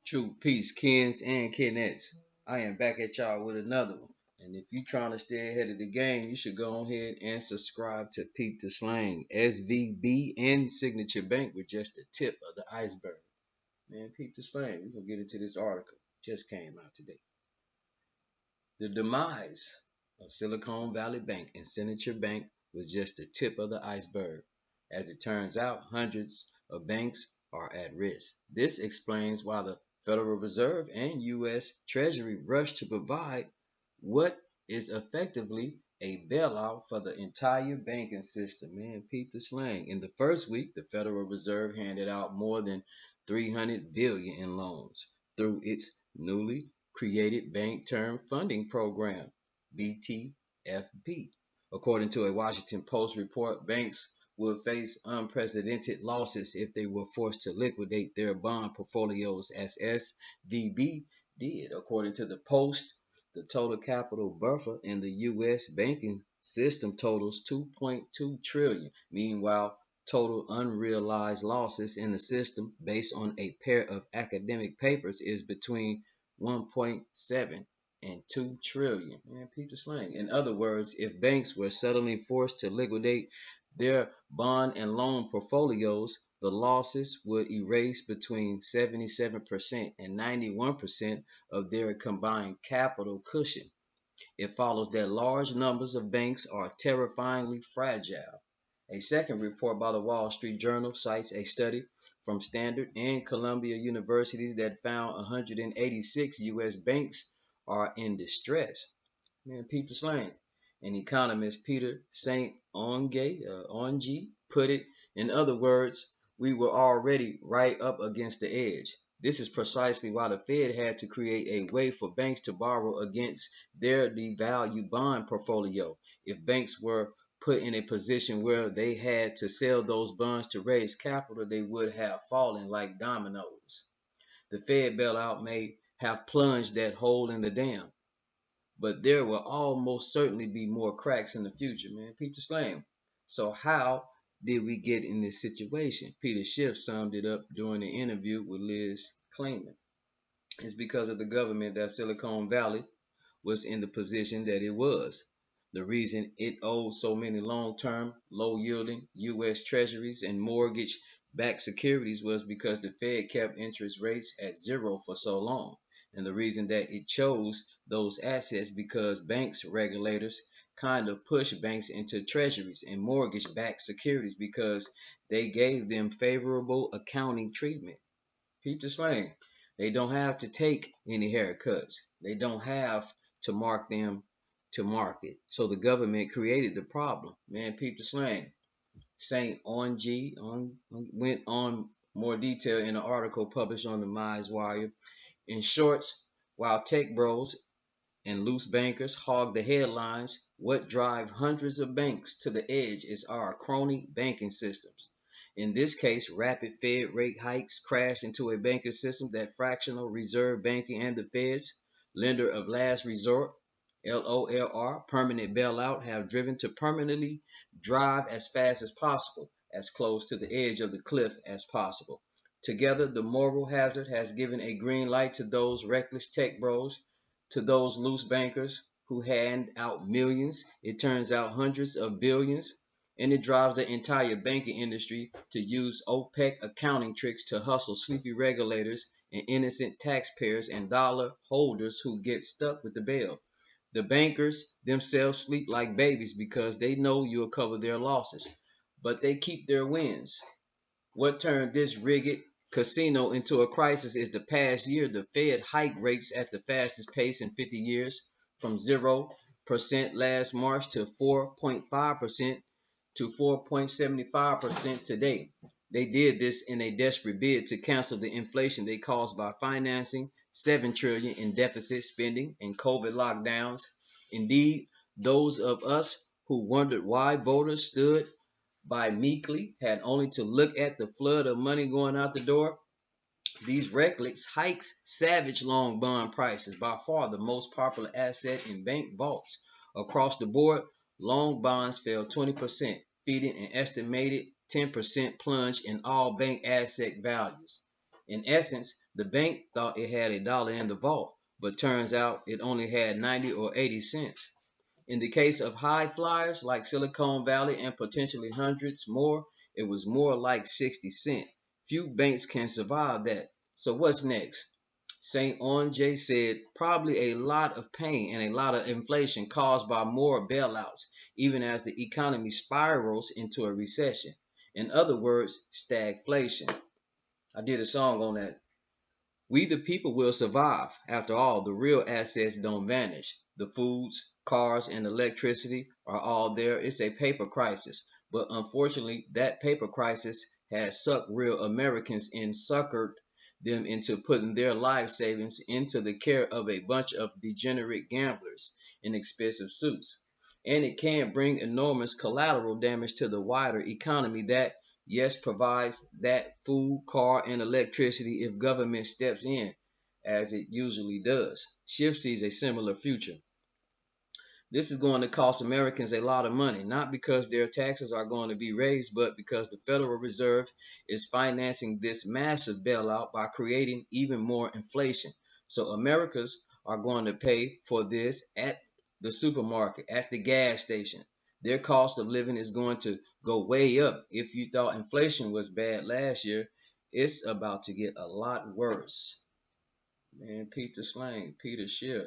True peace, Kens and Kenettes. I am back at y'all with another one. And if you're trying to stay ahead of the game, you should go ahead and subscribe to Peep the Slang. SVB and Signature Bank were just the tip of the iceberg. Man, Peep the Slang. We're gonna get into this article. Just came out today. The demise of Silicon Valley Bank and Signature Bank was just the tip of the iceberg. As it turns out, hundreds of banks are at risk. This explains why the Federal Reserve and U.S. Treasury rushed to provide what is effectively a bailout for the entire banking system. Man, peep the slang. In the first week, the Federal Reserve handed out more than 300 billion in loans through its newly created Bank Term Funding Program, BTFP. According to a Washington Post report, banks would face unprecedented losses if they were forced to liquidate their bond portfolios as SVB did. According to the Post, the total capital buffer in the U.S. banking system totals 2.2 trillion. Meanwhile, total unrealized losses in the system based on a pair of academic papers is between 1.7 and 2 trillion. Man, peep the slang. In other words, if banks were suddenly forced to liquidate their bond and loan portfolios, the losses would erase between 77% and 91% of their combined capital cushion. It follows that large numbers of banks are terrifyingly fragile. A second report by the Wall Street Journal cites a study from Stanford and Columbia universities that found 186 U.S. banks are in distress. Man, Peter Slang. And economist Peter St. Onge put it, in other words, we were already right up against the edge. This is precisely why the Fed had to create a way for banks to borrow against their devalued bond portfolio. If banks were put in a position where they had to sell those bonds to raise capital, they would have fallen like dominoes. The Fed bailout may have plunged that hole in the dam, but there will almost certainly be more cracks in the future, man. Peter Slam. So how did we get in this situation? Peter Schiff summed it up during the interview with Liz Klayman. It's because of the government that Silicon Valley was in the position that it was. The reason it owed so many long-term, low-yielding U.S. treasuries and mortgage-backed securities was because the Fed kept interest rates at zero for so long. And the reason that it chose those assets because banks regulators kind of pushed banks into treasuries and mortgage-backed securities because they gave them favorable accounting treatment. Keep the slang. They don't have to take any haircuts. They don't have to mark them to market. So the government created the problem. Man, peep the slang. Saint went on more detail in an article published on the Mize Wire. In shorts, while tech bros and loose bankers hog the headlines, what drive hundreds of banks to the edge is our crony banking systems. In this case, rapid Fed rate hikes crashed into a banking system that fractional reserve banking and the Fed's lender of last resort, LOLR, permanent bailout, have driven to permanently drive as fast as possible, as close to the edge of the cliff as possible. Together, the moral hazard has given a green light to those reckless tech bros, to those loose bankers who hand out millions. It turns out hundreds of billions, and it drives the entire banking industry to use OPEC accounting tricks to hustle sleepy regulators and innocent taxpayers and dollar holders who get stuck with the bill. The bankers themselves sleep like babies because they know you'll cover their losses, but they keep their wins. What turned this rigged casino into a crisis is the past year the Fed hiked rates at the fastest pace in 50 years, from 0% last March to 4.5% to 4.75% today. They did this in a desperate bid to cancel the inflation they caused by financing 7 trillion in deficit spending and COVID lockdowns. Indeed, those of us who wondered why voters stood by meekly had only to look at the flood of money going out the door. These reckless hikes savage long bond prices, by far the most popular asset in bank vaults. Across the board, long bonds fell 20%, feeding an estimated 10% plunge in all bank asset values. In essence, the bank thought it had a dollar in the vault, but turns out it only had 90 or 80 cents. In the case of high flyers like Silicon Valley and potentially hundreds more, it was more like 60 cents. Few banks can survive that. So what's next? St. Onge said probably a lot of pain and a lot of inflation caused by more bailouts, even as the economy spirals into a recession. In other words, stagflation. I did a song on that. We the people will survive. After all, the real assets don't vanish. The foods, cars, and electricity are all there. It's a paper crisis. But unfortunately, that paper crisis has sucked real Americans and suckered them into putting their life savings into the care of a bunch of degenerate gamblers in expensive suits. And it can bring enormous collateral damage to the wider economy that, yes, provides that food, car, and electricity if government steps in, as it usually does. Schiff sees a similar future. This is going to cost Americans a lot of money, not because their taxes are going to be raised, but because the Federal Reserve is financing this massive bailout by creating even more inflation. So Americans are going to pay for this at the supermarket, at the gas station. Their cost of living is going to go way up. If you thought inflation was bad last year, it's about to get a lot worse. Man, Peter Slang, Peter Schiff.